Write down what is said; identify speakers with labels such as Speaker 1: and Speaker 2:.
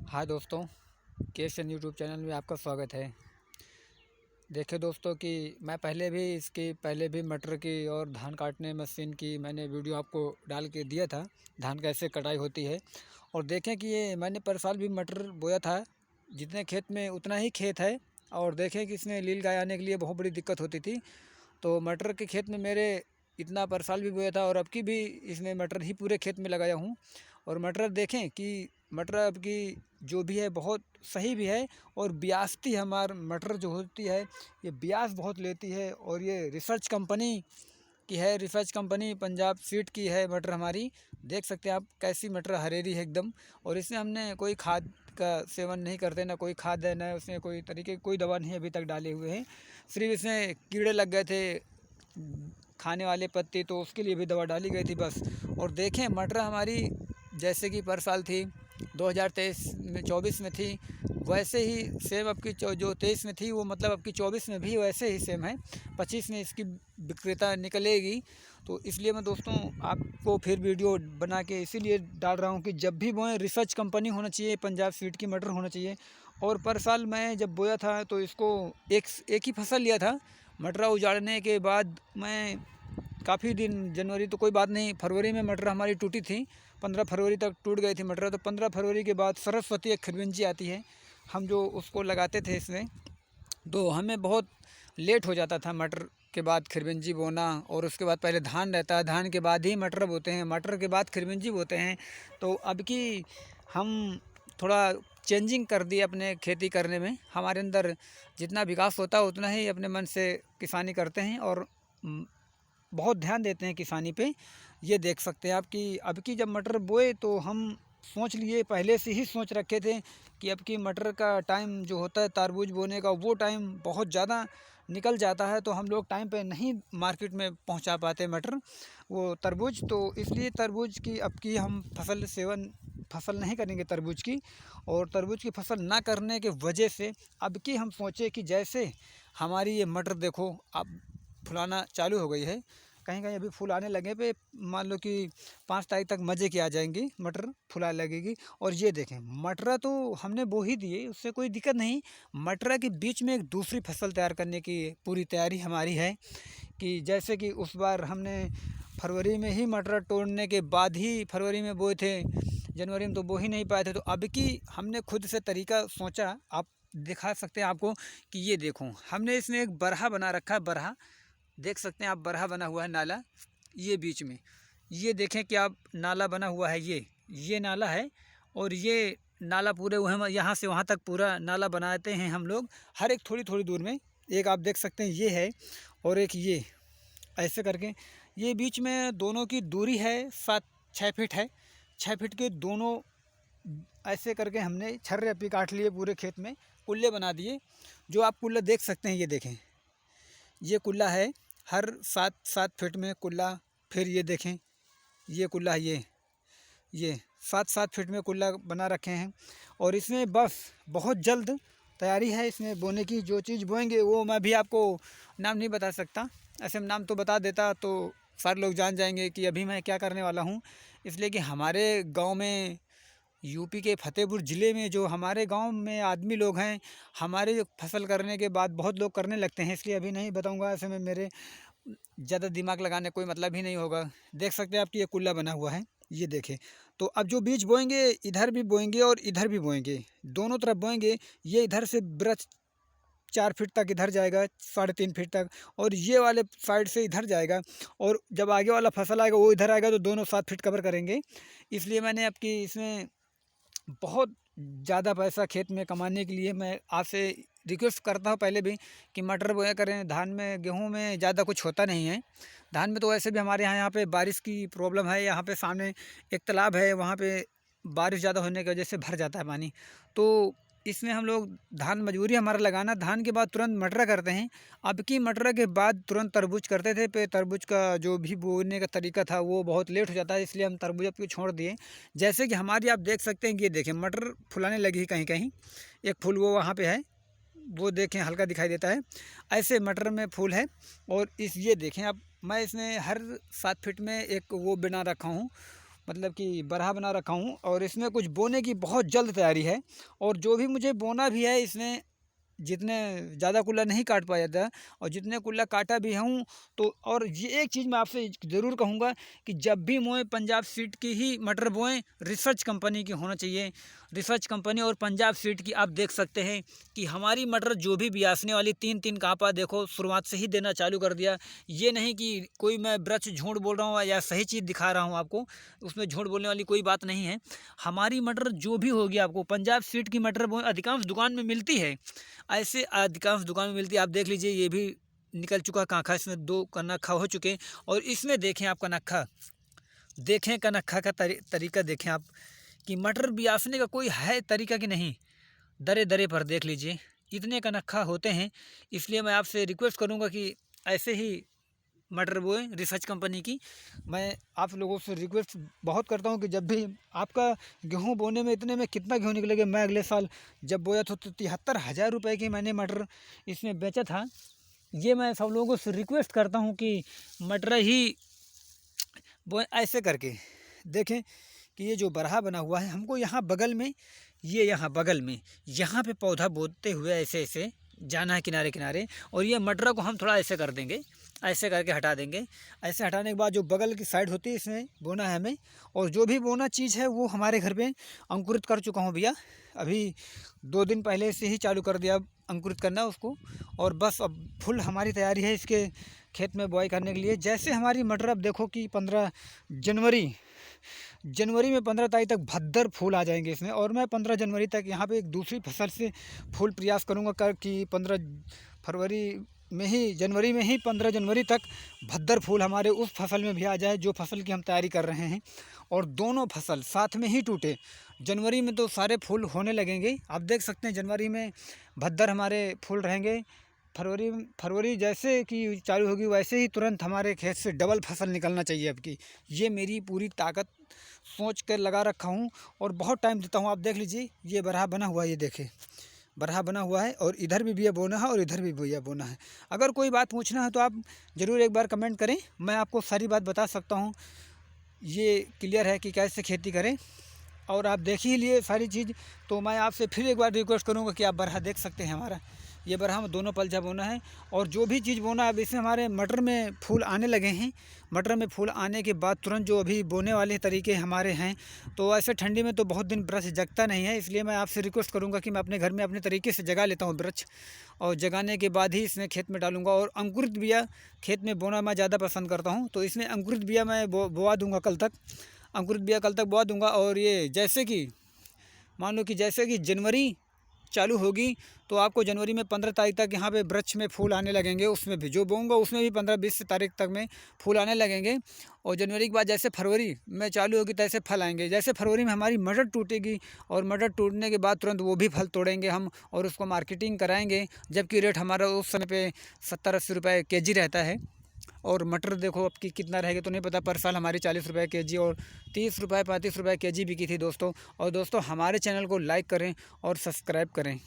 Speaker 1: हाय दोस्तों, केशन YouTube channel में आपका स्वागत है। देखिए दोस्तों कि मैं पहले भी मटर की और धान काटने मशीन की मैंने वीडियो आपको डाल के दिया था, धान कैसे कटाई होती है। और देखें कि ये मैंने पर साल भी मटर बोया था, जितने खेत में उतना ही खेत है। और देखें कि इसमें नील गाय आने के लिए बहुत बड़ी दिक्कत होती थी। तो मटर के खेत में मेरे इतना पर साल भी बोया था और अब की भी इसमें मटर ही पूरे खेत में लगाया हूँ। और मटर देखें कि मटर अब की जो भी है बहुत सही भी है। और ब्यास्ती हमार मटर जो होती है ये ब्यास बहुत लेती है। और ये रिसर्च कंपनी की है, रिसर्च कंपनी पंजाब सीड की है मटर हमारी। देख सकते हैं आप कैसी मटर हरेरी है एकदम। और इसमें हमने कोई खाद का सेवन नहीं करते, ना कोई खाद है, ना उसमें कोई तरीके की कोई दवा नहीं अभी तक डाले हुए हैं। सिर्फ इसमें कीड़े लग गए थे खाने वाले पत्ती, तो उसके लिए भी दवा डाली गई थी बस। और देखें मटर हमारी जैसे कि पर साल थी 2023 में 24 में थी, वैसे ही सेम अब की जो 23 में थी वो मतलब अब की 24 में भी वैसे ही सेम है। 25 में इसकी विक्रेता निकलेगी। तो इसलिए मैं दोस्तों आपको फिर वीडियो बना के इसीलिए डाल रहा हूँ कि जब भी बोएं रिसर्च कंपनी होना चाहिए, पंजाब सीड की मटर होना चाहिए। और पर साल मैं जब बोया था तो इसको एक एक ही फसल लिया था। मटर उजाड़ने के बाद मैं काफ़ी दिन, जनवरी तो कोई बात नहीं, फरवरी में मटर हमारी टूटी थी। 15 फरवरी तक टूट गई थी मटर। तो 15 फरवरी के बाद सरस्वती एक खरबंजी आती है, हम जो उसको लगाते थे इसमें, तो हमें बहुत लेट हो जाता था मटर के बाद खरबंजी बोना। और उसके बाद पहले धान रहता है, धान के बाद ही मटर बोते हैं, मटर के बाद खरबंजी बोते हैं। तो अब की हम थोड़ा चेंजिंग कर दिए अपने खेती करने में। हमारे अंदर जितना विकास होता है उतना ही अपने मन से किसानी करते हैं और बहुत ध्यान देते हैं किसानी पे। ये देख सकते हैं आप कि अब की जब मटर बोए तो हम सोच लिए, पहले से ही सोच रखे थे कि अब की मटर का टाइम जो होता है तरबूज बोने का, वो टाइम बहुत ज़्यादा निकल जाता है। तो हम लोग टाइम पे नहीं मार्केट में पहुंचा पाते मटर, वो तरबूज। तो इसलिए तरबूज की अब की हम फसल नहीं करेंगे तरबूज की। और तरबूज की फसल ना करने के वजह से अब की हम सोचे कि जैसे हमारी ये मटर देखो अब फुलाना चालू हो गई है, कहीं कहीं अभी फूल आने लगे पे, मान लो कि 5 तारीख तक मज़े की आ जाएंगी, मटर फुला लगेगी। और ये देखें मटर तो हमने बो ही दिए, उससे कोई दिक्कत नहीं। मटर के बीच में एक दूसरी फसल तैयार करने की पूरी तैयारी हमारी है। कि जैसे कि उस बार हमने फरवरी में ही मटर तोड़ने के बाद ही फरवरी में बोए थे, जनवरी में तो बो ही नहीं पाए थे। तो अब की हमने खुद से तरीका सोचा, आप दिखा सकते हैं आपको कि ये देखो हमने इसमें एक बरहा बना रखा है। बरहा देख सकते हैं आप, बरहा बना हुआ है नाला, ये बीच में ये देखें कि आप नाला बना हुआ है, ये नाला है। और ये नाला पूरे वह यहाँ से वहाँ तक पूरा नाला बनाते हैं हम लोग, हर एक थोड़ी थोड़ी दूर में। एक आप देख सकते हैं ये है, और एक ये, ऐसे करके ये बीच में दोनों की दूरी है 7-6 फीट है। 6 फीट के दोनों ऐसे करके हमने छर्रे अपी काट लिए, पूरे खेत में कुल्ले बना दिए। जो आप कुल्ला देख सकते हैं, ये देखें ये कुल्ला है, हर 7-7 फीट में कुल्ला। फिर ये देखें ये कुल्ला है, ये 7-7 फीट में कुल्ला बना रखे हैं। और इसमें बस बहुत जल्द तैयारी है इसमें बोने की। जो चीज़ बोएंगे वो मैं भी आपको नाम नहीं बता सकता, ऐसे नाम तो बता देता तो सारे लोग जान जाएंगे कि अभी मैं क्या करने वाला हूँ। इसलिए कि हमारे गांव में, यूपी के फतेहपुर ज़िले में जो हमारे गांव में आदमी लोग हैं, हमारे फसल करने के बाद बहुत लोग करने लगते हैं, इसलिए अभी नहीं बताऊंगा। ऐसे में मेरे ज़्यादा दिमाग लगाने कोई मतलब ही नहीं होगा। देख सकते हैं आपकी ये कुल्ला बना हुआ है, ये देखें। तो अब जो बीज बोएंगे इधर भी बोएंगे और इधर भी बोएंगे, दोनों तरफ बोएंगे। ये इधर से ब्रच 4 फीट तक इधर जाएगा, 3.5 फीट तक, और ये वाले साइड से इधर जाएगा। और जब आगे वाला फसल आएगा वो इधर आएगा, तो दोनों 7 फीट कवर करेंगे। इसलिए मैंने आपकी इसमें बहुत ज़्यादा पैसा खेत में कमाने के लिए मैं आपसे रिक्वेस्ट करता हूँ पहले भी कि मटर बोया करें। धान में, गेहूं में ज़्यादा कुछ होता नहीं है। धान में तो वैसे भी हमारे यहाँ पे बारिश की प्रॉब्लम है। यहाँ पे सामने एक तालाब है, वहाँ पे बारिश ज़्यादा होने की वजह से भर जाता है पानी। तो इसमें हम लोग धान मजबूरी हमारा लगाना, धान के बाद तुरंत मटर करते हैं। अब की मटर के बाद तुरंत तरबूज करते थे, पे तरबूज का जो भी बोने का तरीका था वो बहुत लेट हो जाता है, इसलिए हम तरबूज अब की छोड़ दिए। जैसे कि हमारी आप देख सकते हैं कि ये देखें मटर फुलाने लगी है, कहीं कहीं एक फूल वो वहाँ पे है, वो देखें हल्का दिखाई देता है, ऐसे मटर में फूल है। और इस ये देखें आप, मैं इसमें हर 7 फीट में एक वो बना रखा हूँ, मतलब कि बरहा बना रखा हूँ और इसमें कुछ बोने की बहुत जल्द तैयारी है। और जो भी मुझे बोना भी है इसमें जितने ज़्यादा कुल्ला नहीं काट पाया था और जितने कुल्ला काटा भी हूँ तो। और ये एक चीज़ मैं आपसे ज़रूर कहूँगा कि जब भी मोएं पंजाब सीड की ही मटर बोएं, रिसर्च कंपनी की होना चाहिए। रिसर्च कंपनी और पंजाब सीड की आप देख सकते हैं कि हमारी मटर जो भी बियासने वाली 3-3 कांपा देखो शुरुआत से ही देना चालू कर दिया। ये नहीं कि कोई मैं ब्रच झूठ बोल रहा हूँ या सही चीज़ दिखा रहा हूँ आपको, उसमें झूठ बोलने वाली कोई बात नहीं है। हमारी मटर जो भी होगी आपको पंजाब सीड की मटर अधिकांश दुकान में मिलती है, ऐसे अधिकांश दुकान में मिलती है। आप देख लीजिए ये भी निकल चुका कनखा, इसमें 2 कनखा हो चुके हैं। और इसमें देखें आप कनखा, देखें कनखा का तरीका देखें आप कि मटर बियासने का कोई है तरीका कि नहीं। दरे दरे पर देख लीजिए इतने कनखा होते हैं। इसलिए मैं आपसे रिक्वेस्ट करूंगा कि ऐसे ही मटर बोए रिसर्च कंपनी की। मैं आप लोगों से रिक्वेस्ट बहुत करता हूं कि जब भी आपका गेहूं बोने में इतने में कितना गेहूं निकलेगा। मैं अगले साल जब बोया था तो 73,000 रुपये की मैंने मटर इसमें बेचा था। ये मैं सब लोगों से रिक्वेस्ट करता हूं कि मटर ही बोए। ऐसे करके देखें कि ये जो बरहा बना हुआ है हमको यहाँ बगल में, ये यहाँ बगल में यहाँ पे पौधा बोते हुए ऐसे ऐसे जाना है किनारे किनारे। और ये मटर को हम थोड़ा ऐसे कर देंगे, ऐसे करके हटा देंगे। ऐसे हटाने के बाद जो बगल की साइड होती है इसमें बोना है हमें। और जो भी बोना चीज़ है वो हमारे घर पे अंकुरित कर चुका हूँ भैया, अभी 2 दिन पहले से ही चालू कर दिया अंकुरित करना उसको। और बस अब फुल हमारी तैयारी है इसके खेत में बुआई करने के लिए। जैसे हमारी मटर अब देखो कि 15 जनवरी में 15 तारीख तक भद्दर फूल आ जाएंगे इसमें। और मैं 15 जनवरी तक यहाँ पे एक दूसरी फसल से फूल प्रयास करूँगा कर कि 15 फरवरी में ही, जनवरी में ही 15 जनवरी तक भद्दर फूल हमारे उस फसल में भी आ जाए जो फसल की हम तैयारी कर रहे हैं। और दोनों फसल साथ में ही टूटे। जनवरी में तो सारे फूल होने लगेंगे, आप देख सकते हैं जनवरी में भद्दर हमारे फूल रहेंगे। फरवरी जैसे कि चालू होगी वैसे ही तुरंत हमारे खेत से डबल फसल निकलना चाहिए अब की। ये मेरी पूरी ताकत सोच कर लगा रखा हूँ और बहुत टाइम देता हूँ। आप देख लीजिए ये बरहा बना हुआ है, ये देखे बरहा बना हुआ है और इधर भी बिया बोना है और इधर भी बिया बोना है। अगर कोई बात पूछना है तो आप ज़रूर एक बार कमेंट करें, मैं आपको सारी बात बता सकता हूँ। ये क्लियर है कि कैसे खेती करें और आप देख ही लिए सारी चीज़। तो मैं आपसे फिर एक बार रिक्वेस्ट करूँगा कि आप बरहा देख सकते हैं हमारा, ये बरहा में दोनों पलजा बोना है। और जो भी चीज़ बोना है अब इसमें हमारे मटर में फूल आने लगे हैं। मटर में फूल आने के बाद तुरंत जो अभी बोने वाले तरीके हमारे हैं, तो ऐसे ठंडी में तो बहुत दिन वृक्ष जगता नहीं है। इसलिए मैं आपसे रिक्वेस्ट करूँगा कि मैं अपने घर में अपने तरीके से जगा लेता हूँ वृक्ष, और जगाने के बाद ही इसमें खेत में डालूँगा। और अंकुरित बिया खेत में बोना मैं ज़्यादा पसंद करता हूँ, तो इसमें अंकुरित बिया मैं बोआ दूँगा कल तक, अंकुरित बिया कल तक बोआ दूँगा। और ये जैसे कि मान लो कि जैसे कि जनवरी चालू होगी तो आपको जनवरी में 15 तारीख तक यहाँ पे वृक्ष में फूल आने लगेंगे। उसमें भी जो बोऊंगा उसमें भी 15-20 तारीख तक में फूल आने लगेंगे। और जनवरी के बाद जैसे फरवरी में चालू होगी तैसे फल आएंगे। जैसे फरवरी में हमारी मटर टूटेगी और मटर टूटने के बाद तुरंत वो भी फल तोड़ेंगे हम और उसको मार्केटिंग कराएँगे, जबकि रेट हमारा उस समय पे 70-80 रुपये केजी रहता है। और मटर देखो अब की कितना रहेगा तो नहीं पता, पर साल हमारी 40 रुपये केजी और 30 रुपये 35 रुपये केजी बिकी थी दोस्तों। और दोस्तों हमारे चैनल को लाइक करें और सब्सक्राइब करें।